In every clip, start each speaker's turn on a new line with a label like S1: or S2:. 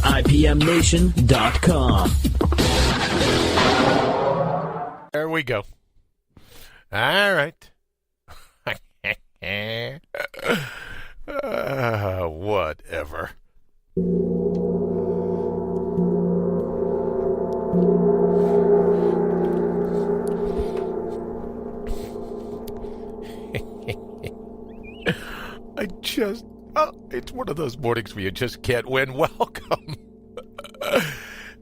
S1: IPMNation.com.
S2: There we go. All right. Whatever. It's one of those mornings where you just can't win. Welcome.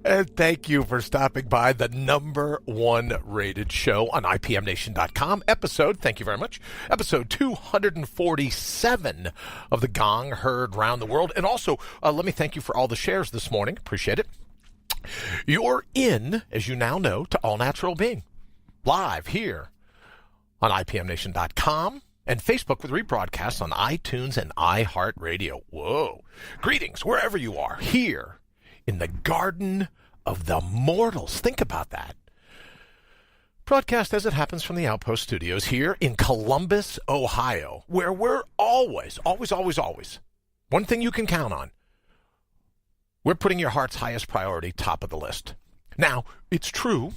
S2: And thank you for stopping by the number one rated show on IPMNation.com. Thank you very much, episode 247 of The Gong, heard round the world. And also, let me thank you for all the shares this morning. Appreciate it. You're in, as you now know, to All Natural Being, live here on IPMNation.com. and Facebook with rebroadcasts on iTunes and iHeartRadio. Whoa. Greetings wherever you are, here in the Garden of the Mortals. Think about that. Broadcast as it happens from the Outpost Studios here in Columbus, Ohio, where we're always, one thing you can count on, we're putting your heart's highest priority top of the list. Now, it's true.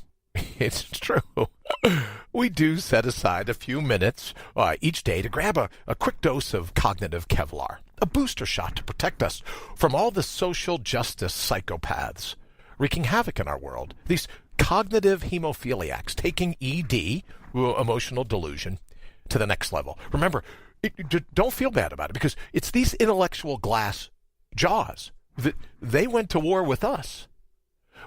S2: We do set aside a few minutes each day to grab a quick dose of cognitive Kevlar, a booster shot to protect us from all the social justice psychopaths wreaking havoc in our world. These cognitive hemophiliacs taking ED, emotional delusion, to the next level. Remember, don't feel bad about it, because it's these intellectual glass jaws that they went to war with us.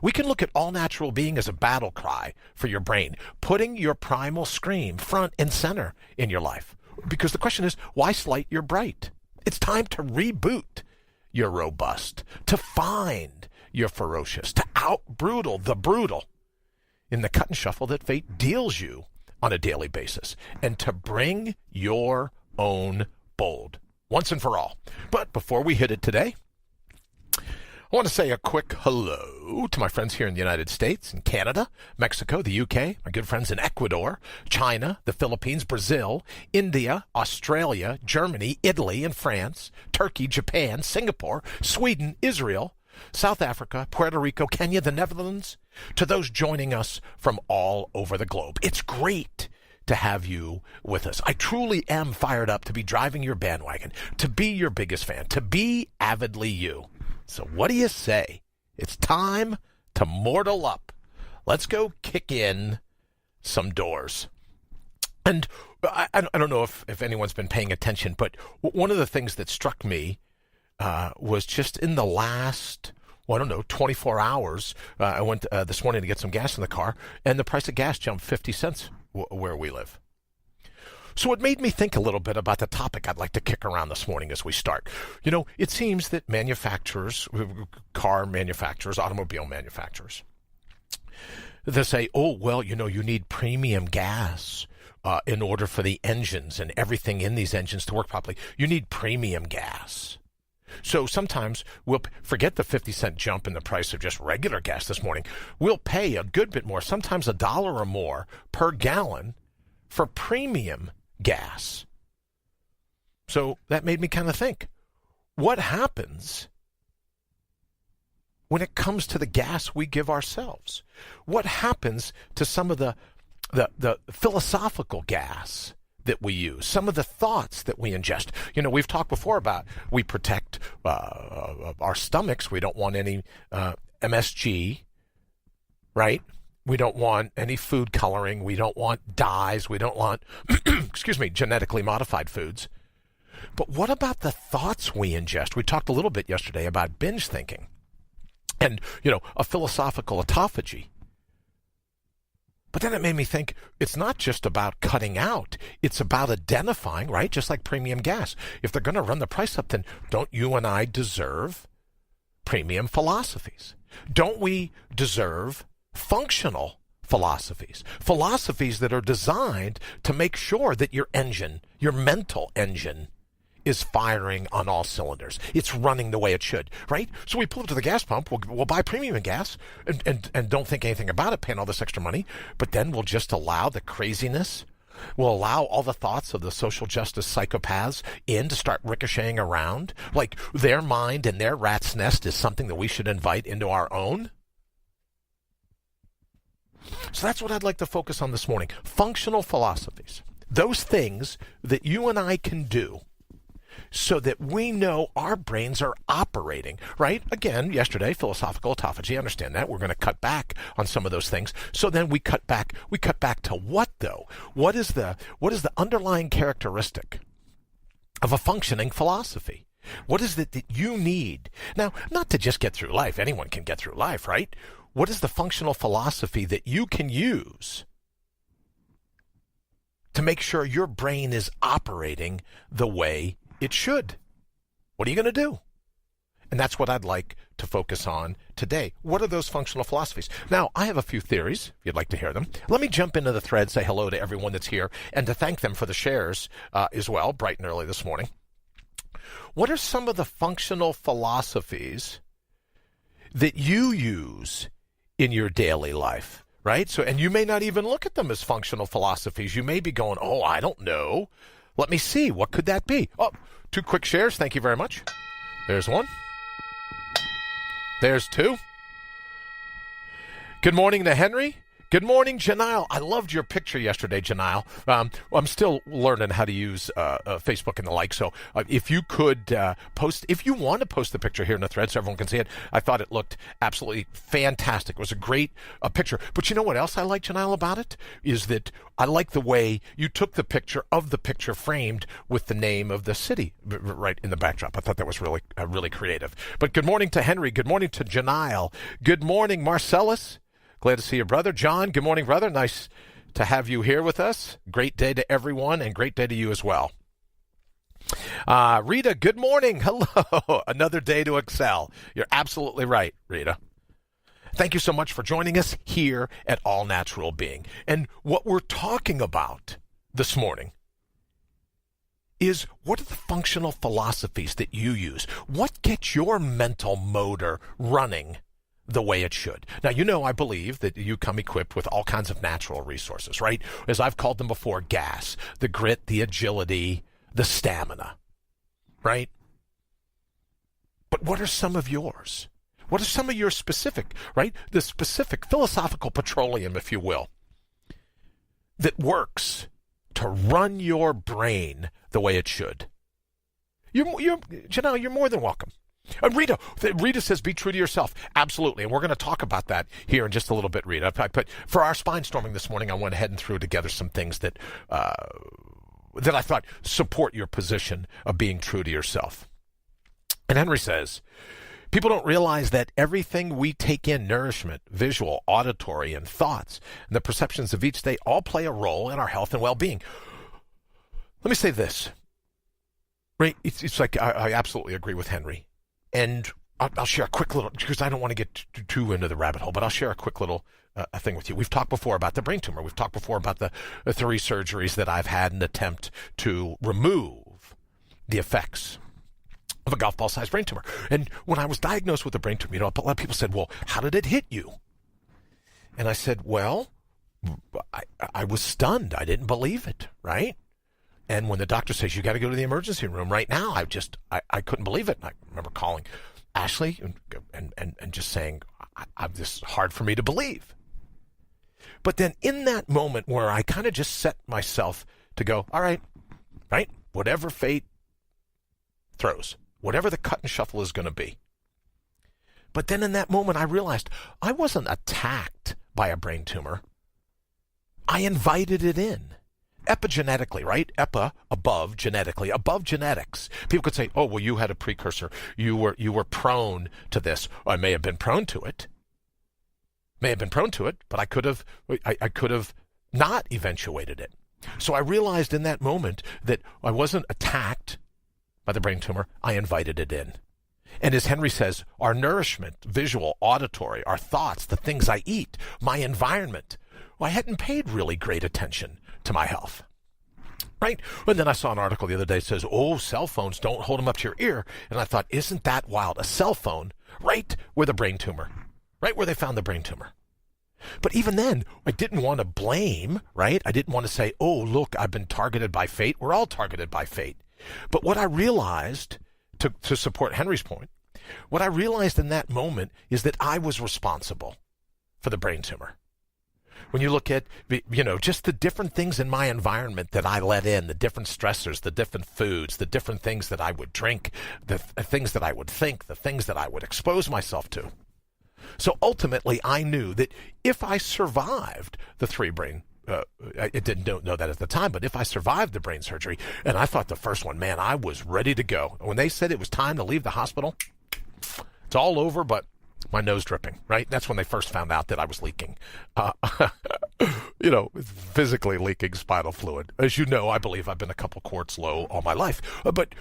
S2: We can look at all natural being as a battle cry for your brain, putting your primal scream front and center in your life. Because the question is, why slight your bright? It's time to reboot your robust, to find your ferocious, to out-brutal the brutal in the cut and shuffle that fate deals you on a daily basis, and to bring your own bold once and for all. But before we hit it today, I want to say a quick hello to my friends here in the United States and Canada, Mexico, the UK, my good friends in Ecuador, China, the Philippines, Brazil, India, Australia, Germany, Italy, and France, Turkey, Japan, Singapore, Sweden, Israel, South Africa, Puerto Rico, Kenya, the Netherlands, to those joining us from all over the globe. It's great to have you with us. I truly am fired up to be driving your bandwagon, to be your biggest fan, to be avidly you. So what do you say? It's time to mortal up. Let's go kick in some doors. And I don't know if anyone's been paying attention, but one of the things that struck me was just in the last, 24 hours, I went this morning to get some gas in the car, and the price of gas jumped 50 cents where we live. So it made me think a little bit about the topic I'd like to kick around this morning as we start. It seems that manufacturers, car manufacturers, automobile manufacturers, they say, you need premium gas in order for the engines and everything in these engines to work properly. You need premium gas. So sometimes we'll forget the 50-cent jump in the price of just regular gas this morning. We'll pay a good bit more, sometimes $1 or more per gallon for premium gas. So that made me kind of think, what happens when it comes to the gas we give ourselves? What happens to some of the philosophical gas that we use, some of the thoughts that we ingest? We've talked before about we protect our stomachs. We don't want any MSG, right? We don't want any food coloring. We don't want dyes. We don't want, genetically modified foods. But what about the thoughts we ingest? We talked a little bit yesterday about binge thinking and, a philosophical autophagy. But then it made me think, it's not just about cutting out. It's about identifying, right? Just like premium gas. If they're going to run the price up, then don't you and I deserve premium philosophies? Don't we deserve functional philosophies that are designed to make sure that your engine, your mental engine, is firing on all cylinders. It's running the way it should, right? So we pull up to the gas pump, we'll buy premium gas and don't think anything about it, paying all this extra money, but then we'll just allow the craziness Will allow all the thoughts of the social justice psychopaths in to start ricocheting around? Like their mind and their rat's nest is something that we should invite into our own? So that's what I'd like to focus on this morning. Functional philosophies. Those things that you and I can do so that we know our brains are operating, right? Again, yesterday, philosophical autophagy, I understand that. We're going to cut back on some of those things. So then we cut back to what, though? What is the underlying characteristic of a functioning philosophy? What is it that you need? Now, not to just get through life. Anyone can get through life, right? What is the functional philosophy that you can use to make sure your brain is operating the way it should? What are you going to do? And that's what I'd like to focus on today. What are those functional philosophies? Now, I have a few theories, if you'd like to hear them. Let me jump into the thread, say hello to everyone that's here, and to thank them for the shares as well, bright and early this morning. What are some of the functional philosophies that you use in your daily life? Right? So, and you may not even look at them as functional philosophies. You may be going, oh, I don't know. Let me see. What could that be? Oh, 2 quick shares. Thank you very much. There's 1. There's 2. Good morning to Henry. Good morning, Janile. I loved your picture yesterday, Janile. I'm still learning how to use Facebook and the like, so if you could post, if you want to post the picture here in the thread so everyone can see it, I thought it looked absolutely fantastic. It was a great picture. But you know what else I like, Janile, about it? Is that I like the way you took the picture of the picture framed with the name of the city right in the backdrop. I thought that was really, really creative. But good morning to Henry. Good morning to Janile. Good morning, Marcellus. Glad to see you, brother. John, good morning, brother. Nice to have you here with us. Great day to everyone, and great day to you as well. Rita, good morning. Hello. Another day to excel. You're absolutely right, Rita. Thank you so much for joining us here at All Natural Being. And what we're talking about this morning is, what are the functional philosophies that you use? What gets your mental motor running the way it should? Now, you know, I believe that you come equipped with all kinds of natural resources, right? As I've called them before, gas, the grit, the agility, the stamina, right? But what are some of yours? What are some of your specific, right? The specific philosophical petroleum, if you will, that works to run your brain the way it should? Janelle, you're more than welcome. And Rita says, be true to yourself. Absolutely. And we're going to talk about that here in just a little bit, Rita. But for our spine storming this morning, I went ahead and threw together some things that I thought support your position of being true to yourself. And Henry says, people don't realize that everything we take in, nourishment, visual, auditory, and thoughts, and the perceptions of each day all play a role in our health and well-being. Let me say this. Right? It's like I absolutely agree with Henry. And I'll share a quick little, because I don't want to get too into the rabbit hole, but I'll share a quick little thing with you. We've talked before about the brain tumor. We've talked before about the 3 surgeries that I've had in an attempt to remove the effects of a golf ball-sized brain tumor. And when I was diagnosed with a brain tumor, a lot of people said, well, how did it hit you? And I said, well, I was stunned. I didn't believe it, right? And when the doctor says, you got to go to the emergency room right now, I couldn't believe it. And I remember calling Ashley and just saying, this is hard for me to believe. But then in that moment where I kind of just set myself to go, all right, whatever fate throws, whatever the cut and shuffle is going to be. But then in that moment, I realized I wasn't attacked by a brain tumor. I invited it in. Epigenetically, right? Epi, above, genetically, above genetics. People could say, oh, well, you had a precursor. You were prone to this. Or I may have been prone to it. But I could have not eventuated it. So I realized in that moment that I wasn't attacked by the brain tumor. I invited it in. And as Henry says, our nourishment, visual, auditory, our thoughts, the things I eat, my environment, well, I hadn't paid really great attention to my health, right? And then I saw an article the other day that says, oh, cell phones, don't hold them up to your ear. And I thought, isn't that wild? A cell phone right where the brain tumor, right where they found the brain tumor. But even then, I didn't want to blame, right? I didn't want to say, oh, look, I've been targeted by fate. We're all targeted by fate. But what I realized, to support Henry's point, what I realized in that moment is that I was responsible for the brain tumor. When you look at, just the different things in my environment that I let in, the different stressors, the different foods, the different things that I would drink, the things that I would think, the things that I would expose myself to. So ultimately, I knew that if I survived the I didn't know that at the time, but if I survived the brain surgery, and I thought the first one, man, I was ready to go. When they said it was time to leave the hospital, it's all over, but my nose dripping, right? That's when they first found out that I was leaking, physically leaking spinal fluid. As you know, I believe I've been a couple quarts low all my life. But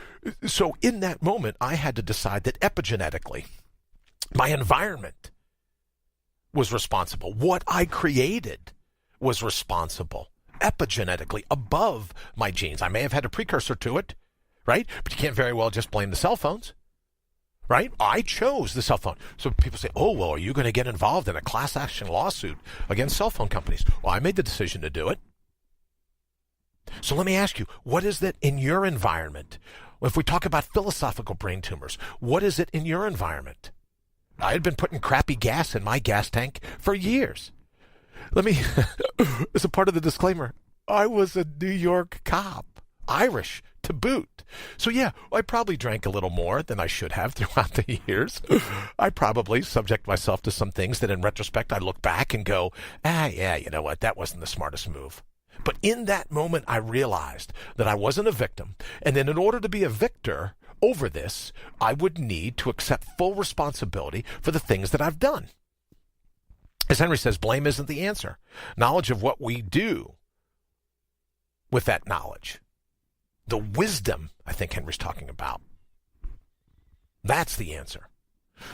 S2: so in that moment, I had to decide that epigenetically, my environment was responsible. What I created was responsible epigenetically above my genes. I may have had a precursor to it, right? But you can't very well just blame the cell phones, right? I chose the cell phone. So people say, oh, well, are you going to get involved in a class action lawsuit against cell phone companies? Well, I made the decision to do it. So let me ask you, what is that in your environment? If we talk about philosophical brain tumors, what is it in your environment? I had been putting crappy gas in my gas tank for years. As a part of the disclaimer, I was a New York cop, Irish to boot. So yeah, I probably drank a little more than I should have throughout the years. I probably subject myself to some things that in retrospect I look back and go, yeah, you know what, that wasn't the smartest move. But in that moment, I realized that I wasn't a victim. And then in order to be a victor over this, I would need to accept full responsibility for the things that I've done. As Henry says, blame isn't the answer. Knowledge of what we do with that knowledge. The wisdom, I think Henry's talking about. That's the answer.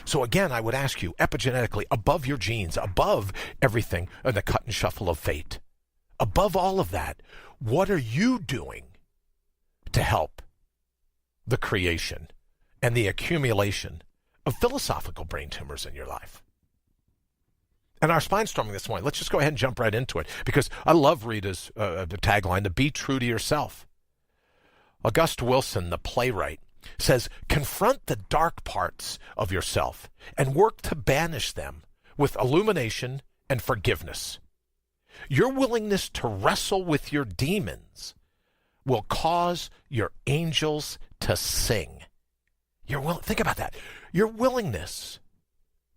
S2: So again, I would ask you, epigenetically, above your genes, above everything in the cut and shuffle of fate, above all of that, what are you doing to help the creation and the accumulation of philosophical brain tumors in your life? And our spine storming this morning, let's just go ahead and jump right into it, because I love Rita's tagline, to be true to yourself. August Wilson, the playwright, says, confront the dark parts of yourself and work to banish them with illumination and forgiveness. Your willingness to wrestle with your demons will cause your angels to sing. Think about that. Your willingness.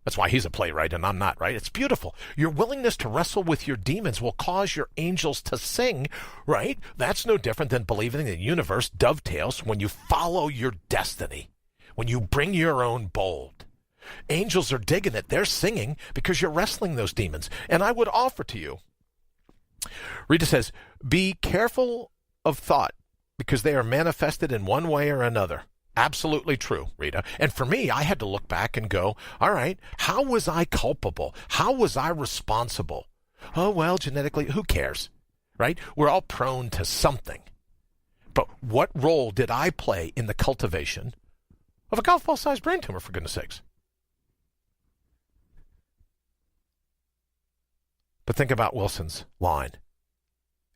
S2: That's why he's a playwright and I'm not, right? It's beautiful. Your willingness to wrestle with your demons will cause your angels to sing, right? That's no different than believing the universe dovetails when you follow your destiny, when you bring your own bold. Angels are digging it. They're singing because you're wrestling those demons. And I would offer to you, Rita says, be careful of thought because they are manifested in one way or another. Absolutely true, Rita. And for me, I had to look back and go, all right, how was I culpable? How was I responsible? Oh, well, genetically, who cares, right? We're all prone to something. But what role did I play in the cultivation of a golf ball-sized brain tumor, for goodness sakes? But think about Wilson's line.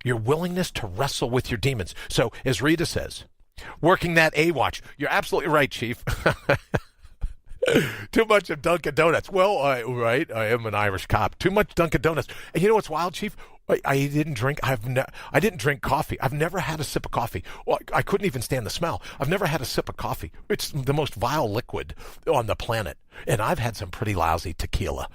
S2: Your willingness to wrestle with your demons. So, as Rita says, working that A-watch. You're absolutely right, Chief. Too much of Dunkin' Donuts. Well, I am an Irish cop. Too much Dunkin' Donuts. And you know what's wild, Chief? I didn't drink. I didn't drink coffee. I've never had a sip of coffee. Well, I couldn't even stand the smell. I've never had a sip of coffee. It's the most vile liquid on the planet. And I've had some pretty lousy tequila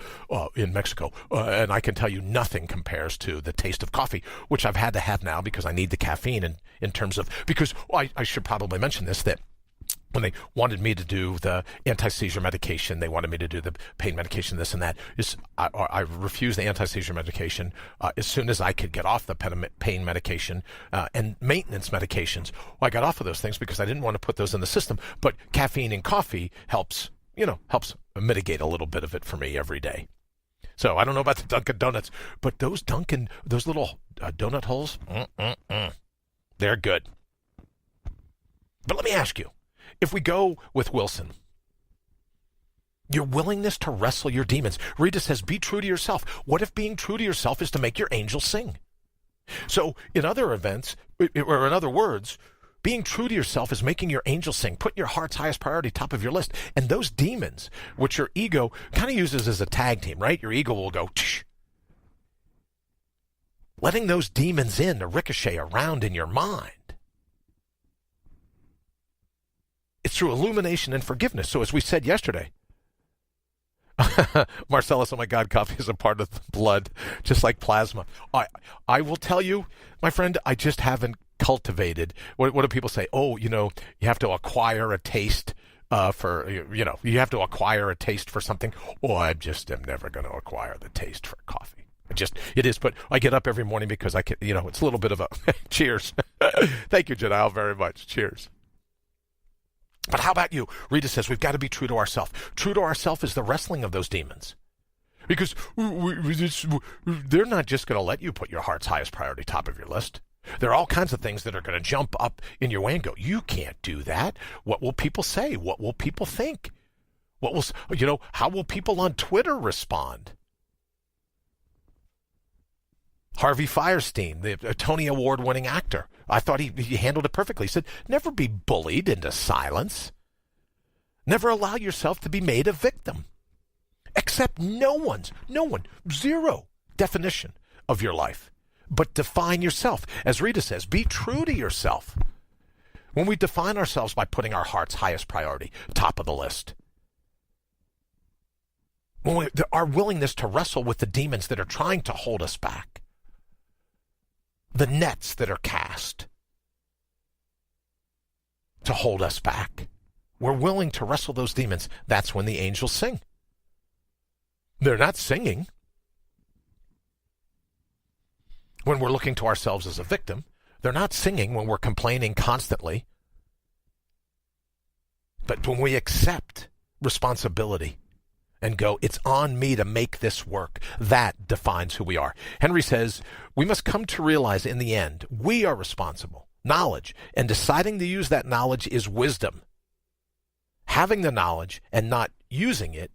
S2: in Mexico. And I can tell you nothing compares to the taste of coffee, which I've had to have now because I need the caffeine in terms of, because I should probably mention this, that when they wanted me to do the anti-seizure medication, they wanted me to do the pain medication, this and that. I refused the anti-seizure medication as soon as I could get off the pain medication and maintenance medications. Well, I got off of those things because I didn't want to put those in the system. But caffeine in coffee helps mitigate a little bit of it for me every day. So I don't know about the Dunkin' Donuts, but those little donut holes, they're good. But let me ask you. If we go with Wilson, Your willingness to wrestle your demons. Rita says, be true to yourself. What if being true to yourself is to make your angels sing? So in other events, or in other words, being true to yourself is making your angels sing, putting your heart's highest priority top of your list. And those demons, which your ego kind of uses as a tag team, right? Your ego will go, tsh. Letting those demons in to ricochet around in your mind. It's through illumination and forgiveness. So as we said yesterday, Marcellus, oh my God, coffee is a part of the blood, just like plasma. I will tell you, my friend, I just haven't cultivated. What do people say? Oh, you have to acquire a taste you have to acquire a taste for something. Oh, I just am never going to acquire the taste for coffee. It is, but I get up every morning because I can, it's a little bit of a cheers. Thank you, Janelle, very much. Cheers. But how about you? Rita says we've got to be true to ourselves. True to ourselves is the wrestling of those demons. Because they're not just going to let you put your heart's highest priority top of your list. There are all kinds of things that are going to jump up in your way and go, you can't do that. What will people say? What will people think? How will people on Twitter respond? Harvey Fierstein, the Tony Award-winning actor, I thought he handled it perfectly. He said, never be bullied into silence. Never allow yourself to be made a victim. Accept no one, zero definition of your life. But define yourself. As Rita says, be true to yourself. When we define ourselves by putting our heart's highest priority, top of the list. Our willingness to wrestle with the demons that are trying to hold us back. The nets that are cast to hold us back. We're willing to wrestle those demons. That's when the angels sing. They're not singing when we're looking to ourselves as a victim. They're not singing when we're complaining constantly. But when we accept responsibility and go, it's on me to make this work, that defines who we are. Henry says, we must come to realize in the end, we are responsible. Knowledge, and deciding to use that knowledge is wisdom. Having the knowledge and not using it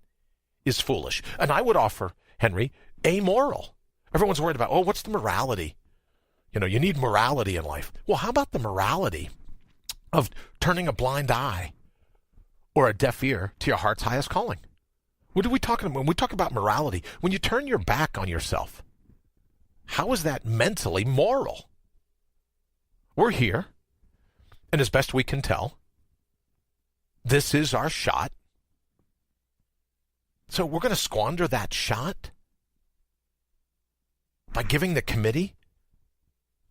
S2: is foolish. And I would offer, Henry, amoral. Everyone's worried about, what's the morality? You need morality in life. Well, how about the morality of turning a blind eye or a deaf ear to your heart's highest calling? What are we talking about when we talk about morality? When you turn your back on yourself, how is that mentally moral? We're here, and as best we can tell, this is our shot. So we're going to squander that shot by giving the committee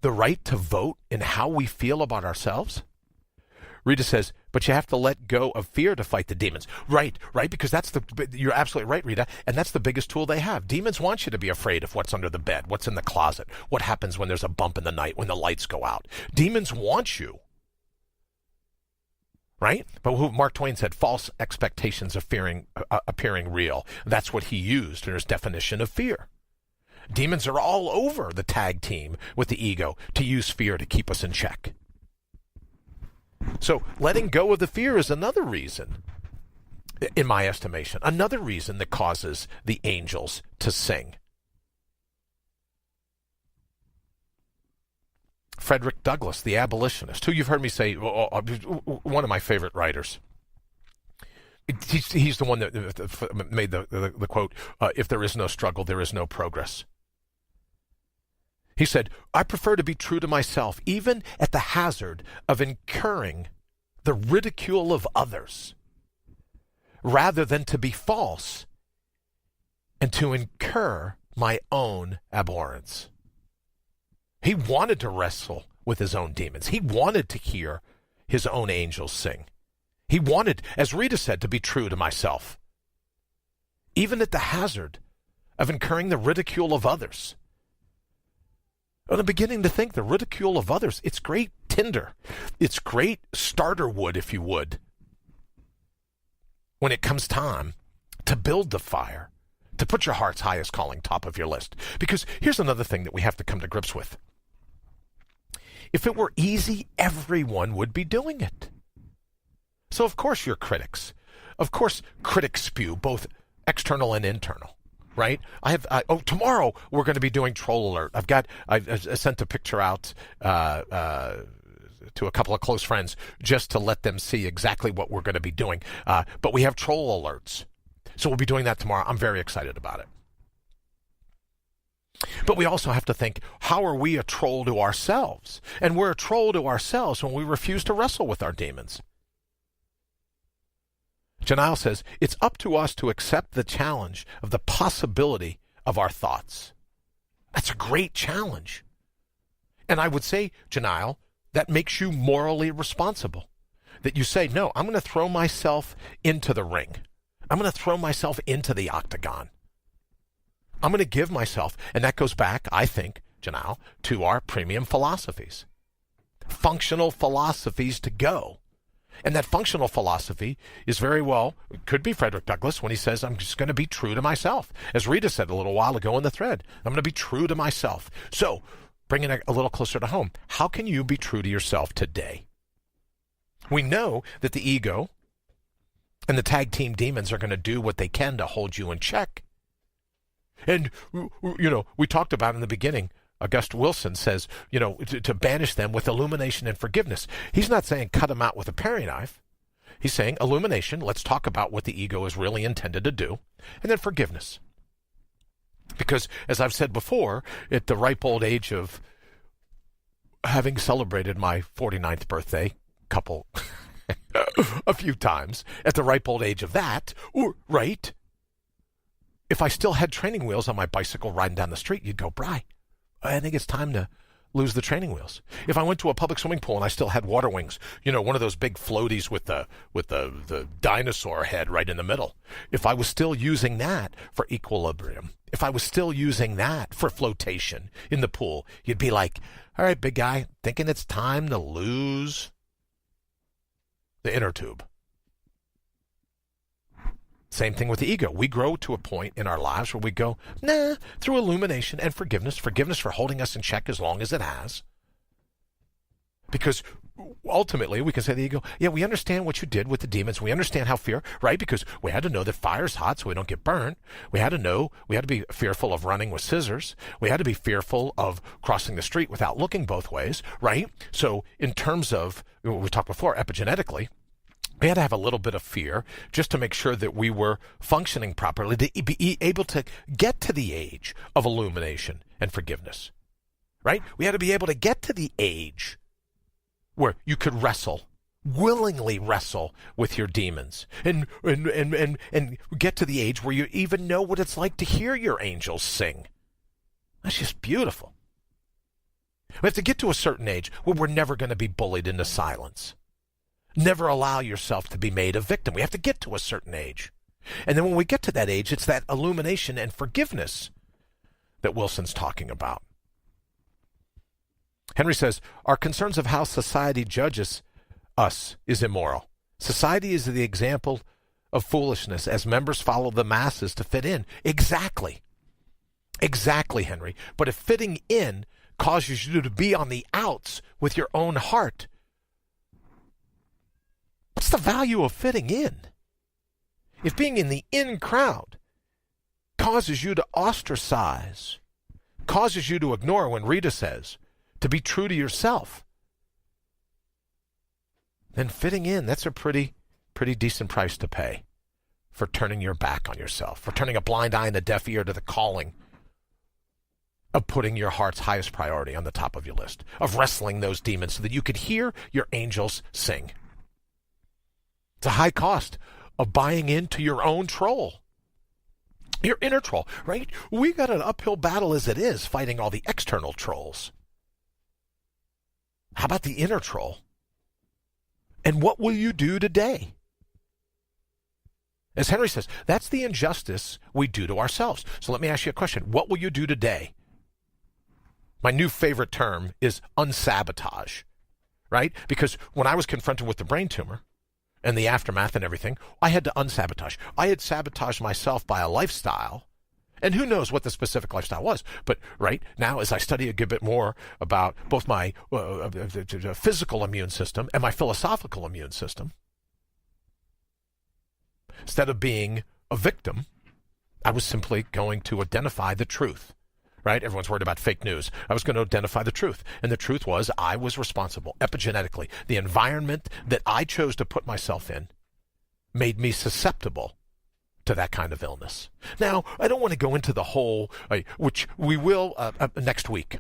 S2: the right to vote in how we feel about ourselves? Rita says, but you have to let go of fear to fight the demons. Right, because you're absolutely right, Rita, and that's the biggest tool they have. Demons want you to be afraid of what's under the bed, what's in the closet, what happens when there's a bump in the night, when the lights go out. Demons want you. Right? But Mark Twain said, false expectations of appearing real. That's what he used in his definition of fear. Demons are all over the tag team with the ego to use fear to keep us in check. So letting go of the fear is another reason, in my estimation, another reason that causes the angels to sing. Frederick Douglass, the abolitionist, who you've heard me say, one of my favorite writers. He's the one that made the quote, if there is no struggle, there is no progress. He said, I prefer to be true to myself, even at the hazard of incurring the ridicule of others, rather than to be false and to incur my own abhorrence. He wanted to wrestle with his own demons. He wanted to hear his own angels sing. He wanted, as Rita said, to be true to myself, even at the hazard of incurring the ridicule of others. And I'm beginning to think the ridicule of others, it's great tinder. It's great starter wood, if you would, when it comes time to build the fire, to put your heart's highest calling top of your list. Because here's another thing that we have to come to grips with. If it were easy, everyone would be doing it. So of course your critics, Of course, critics spew, both external and internal. Right? Tomorrow we're going to be doing Troll Alert. I've sent a picture out to a couple of close friends just to let them see exactly what we're going to be doing. But we have Troll Alerts. So we'll be doing that tomorrow. I'm very excited about it. But we also have to think, how are we a troll to ourselves? And we're a troll to ourselves when we refuse to wrestle with our demons. Janelle says, it's up to us to accept the challenge of the possibility of our thoughts. That's a great challenge. And I would say, Janelle, that makes you morally responsible. That you say, no, I'm going to throw myself into the ring. I'm going to throw myself into the octagon. I'm going to give myself, and that goes back, I think, Janelle, to our premium philosophies. Functional philosophies to go. And that functional philosophy is very well, it could be Frederick Douglass when he says, I'm just going to be true to myself. As Rita said a little while ago in the thread, I'm going to be true to myself. So, bringing it a little closer to home, how can you be true to yourself today? We know that the ego and the tag team demons are going to do what they can to hold you in check. And, we talked about in the beginning, August Wilson says, to banish them with illumination and forgiveness. He's not saying cut them out with a paring knife. He's saying illumination, let's talk about what the ego is really intended to do, and then forgiveness. Because, as I've said before, at the ripe old age of having celebrated my 49th birthday, a few times, at the ripe old age of that, right, if I still had training wheels on my bicycle riding down the street, you'd go, Bri, I think it's time to lose the training wheels. If I went to a public swimming pool and I still had water wings, one of those big floaties with the dinosaur head right in the middle, if I was still using that for equilibrium, if I was still using that for flotation in the pool, you'd be like, all right, big guy, thinking it's time to lose the inner tube. Same thing with the ego. We grow to a point in our lives where we go, through illumination and forgiveness for holding us in check as long as it has. Because ultimately we can say to the ego, yeah, we understand what you did with the demons. We understand how fear, right? Because we had to know that fire's hot so we don't get burned. We had to be fearful of running with scissors. We had to be fearful of crossing the street without looking both ways, right? So in terms of, we talked before, epigenetically, we had to have a little bit of fear just to make sure that we were functioning properly, to be able to get to the age of illumination and forgiveness, right? We had to be able to get to the age where you could willingly wrestle with your demons and get to the age where you even know what it's like to hear your angels sing. That's just beautiful. We have to get to a certain age where we're never going to be bullied into silence. Never allow yourself to be made a victim. We have to get to a certain age. And then when we get to that age, it's that illumination and forgiveness that Wilson's talking about. Henry says, our concerns of how society judges us is immoral. Society is the example of foolishness as members follow the masses to fit in. Exactly. Exactly, Henry. But if fitting in causes you to be on the outs with your own heart, what's the value of fitting in? If being in the in crowd causes you to ostracize, causes you to ignore, when Rita says, to be true to yourself, then fitting in, that's a pretty decent price to pay for turning your back on yourself, for turning a blind eye and a deaf ear to the calling of putting your heart's highest priority on the top of your list, of wrestling those demons so that you could hear your angels sing. It's a high cost of buying into your own troll, your inner troll, right? We got an uphill battle as it is fighting all the external trolls. How about the inner troll? And what will you do today? As Henry says, that's the injustice we do to ourselves. So let me ask you a question. What will you do today? My new favorite term is unsabotage, right? Because when I was confronted with the brain tumor and the aftermath and everything, I had to unsabotage. I had sabotaged myself by a lifestyle. And who knows what the specific lifestyle was. But right now, as I study a good bit more about both my physical immune system and my philosophical immune system, Instead of being a victim, I was simply going to identify the truth, right? Everyone's worried about fake news. I was going to identify the truth. And the truth was I was responsible epigenetically. The environment that I chose to put myself in made me susceptible to that kind of illness. Now, I don't want to go into the whole, which we will next week.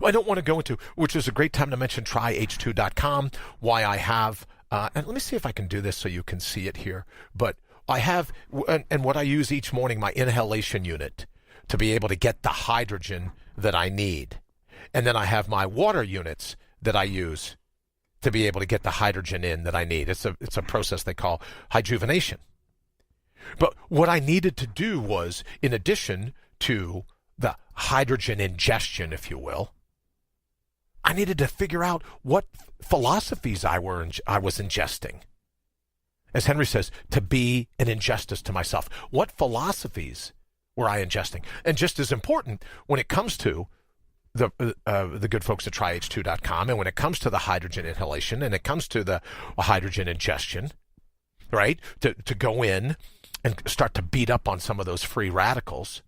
S2: I don't want to go into, which is a great time to mention tryh2.com, why I have, and let me see if I can do this so you can see it here, but I have, and what I use each morning, my inhalation unit, to be able to get the hydrogen that I need. And then I have my water units that I use to be able to get the hydrogen in that I need. It's a process they call hydrogenation. But what I needed to do was, in addition to the hydrogen ingestion, if you will, I needed to figure out what philosophies I was ingesting. As Henry says, to be an injustice to myself. What philosophies were I ingesting? And just as important, when it comes to the good folks at tryh2.com, and when it comes to the hydrogen inhalation, and it comes to the hydrogen ingestion, right, to go in and start to beat up on some of those free radicals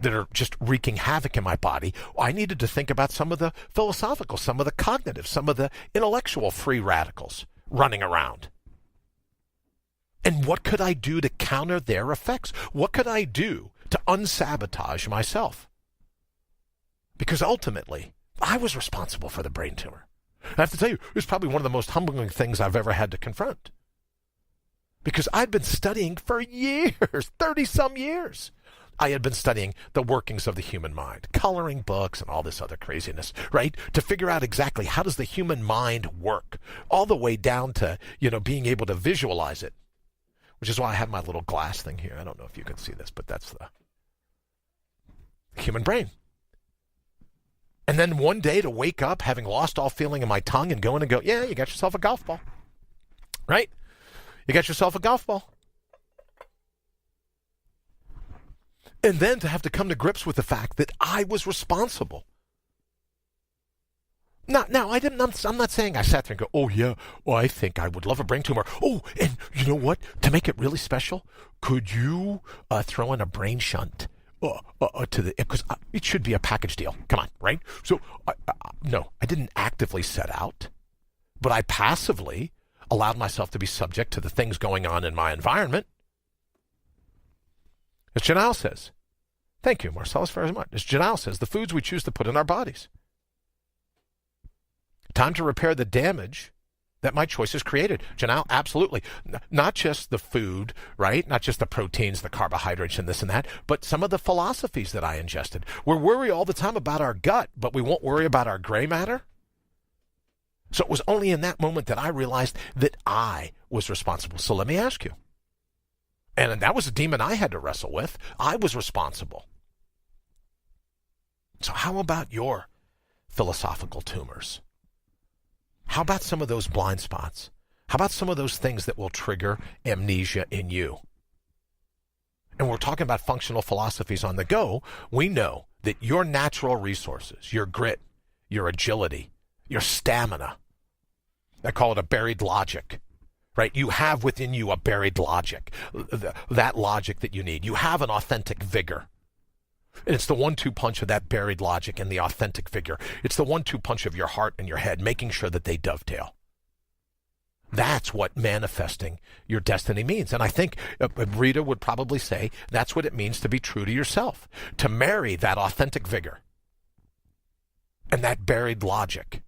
S2: that are just wreaking havoc in my body, I needed to think about some of the philosophical, some of the cognitive, some of the intellectual free radicals running around. And what could I do to counter their effects? What could I do to unsabotage myself? Because ultimately, I was responsible for the brain tumor. I have to tell you, it was probably one of the most humbling things I've ever had to confront. Because I'd been studying for years, 30-some years. I had been studying the workings of the human mind, coloring books and all this other craziness, right? To figure out exactly how does the human mind work, all the way down to, being able to visualize it, which is why I have my little glass thing here. I don't know if you can see this, but that's the human brain. And then one day to wake up having lost all feeling in my tongue and go in and go, yeah, you got yourself a golf ball, right? You got yourself a golf ball. And then to have to come to grips with the fact that I was responsible. Now, I'm not saying I sat there and go, oh, yeah, well, I think I would love a brain tumor. Oh, and you know what? To make it really special, could you throw in a brain shunt because it should be a package deal. Come on, right? So, no, I didn't actively set out, but I passively allowed myself to be subject to the things going on in my environment. As Janelle says, thank you, Marcellus, very much. As Janelle says, the foods we choose to put in our bodies. Time to repair the damage that my choices created. Janelle, absolutely. Not just the food, right? Not just the proteins, the carbohydrates, and this and that, but some of the philosophies that I ingested. We're worried all the time about our gut, but we won't worry about our gray matter. So it was only in that moment that I realized that I was responsible. So let me ask you. And that was a demon I had to wrestle with. I was responsible. So how about your philosophical tumors? How about some of those blind spots? How about some of those things that will trigger amnesia in you? And we're talking about functional philosophies on the go. We know that your natural resources, your grit, your agility, your stamina, I call it a buried logic, right? You have within you a buried logic, that logic that you need. You have an authentic vigor. And it's the 1-2 punch of that buried logic and the authentic vigor. It's the 1-2 punch of your heart and your head, making sure that they dovetail. That's what manifesting your destiny means. And I think Rita would probably say that's what it means to be true to yourself, to marry that authentic vigor and that buried logic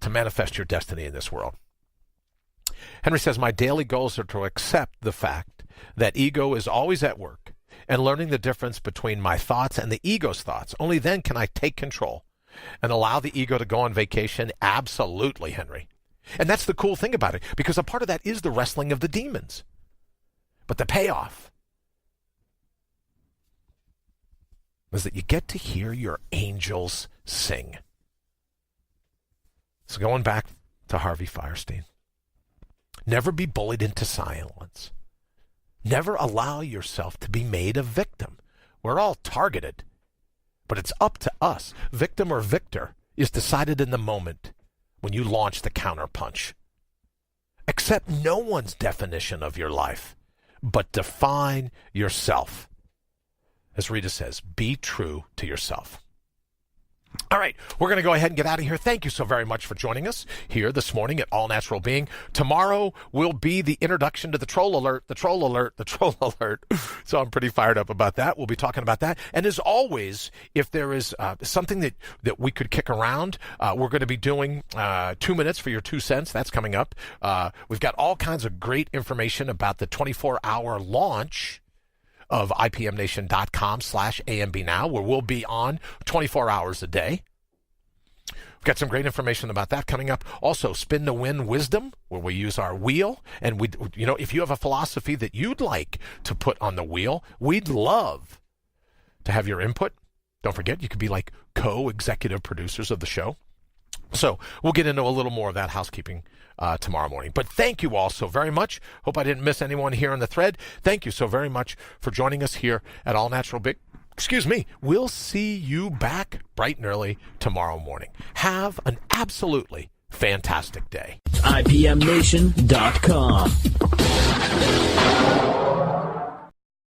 S2: to manifest your destiny in this world. Henry says, my daily goals are to accept the fact that ego is always at work and learning the difference between my thoughts and the ego's thoughts. Only then can I take control and allow the ego to go on vacation. Absolutely, Henry. And that's the cool thing about it, because a part of that is the wrestling of the demons. But the payoff is that you get to hear your angels sing. So going back to Harvey Fierstein, never be bullied into silence. Never allow yourself to be made a victim. We're all targeted, but it's up to us. Victim or victor is decided in the moment when you launch the counterpunch. Accept no one's definition of your life, but define yourself. As Rita says, be true to yourself. All right, we're going to go ahead and get out of here. Thank you so very much for joining us here this morning at All Natural Being. Tomorrow will be the introduction to the troll alert, the troll alert, the troll alert. So I'm pretty fired up about that. We'll be talking about that. And as always, if there is something that we could kick around, we're going to be doing 2 minutes for your 2 cents. That's coming up. We've got all kinds of great information about the 24-hour launch of IPMNation.com/AMB now, where we'll be on 24 hours a day. We've got some great information about that coming up. Also, Spin to Win Wisdom, where we use our wheel. And if you have a philosophy that you'd like to put on the wheel, we'd love to have your input. Don't forget, you could be like co-executive producers of the show. So we'll get into a little more of that housekeeping tomorrow morning. But thank you all so very much. Hope I didn't miss anyone here on the thread. Thank you so very much for joining us here at All Natural Big. Excuse me. We'll see you back bright and early tomorrow morning. Have an absolutely fantastic day.
S1: IPMNation.com.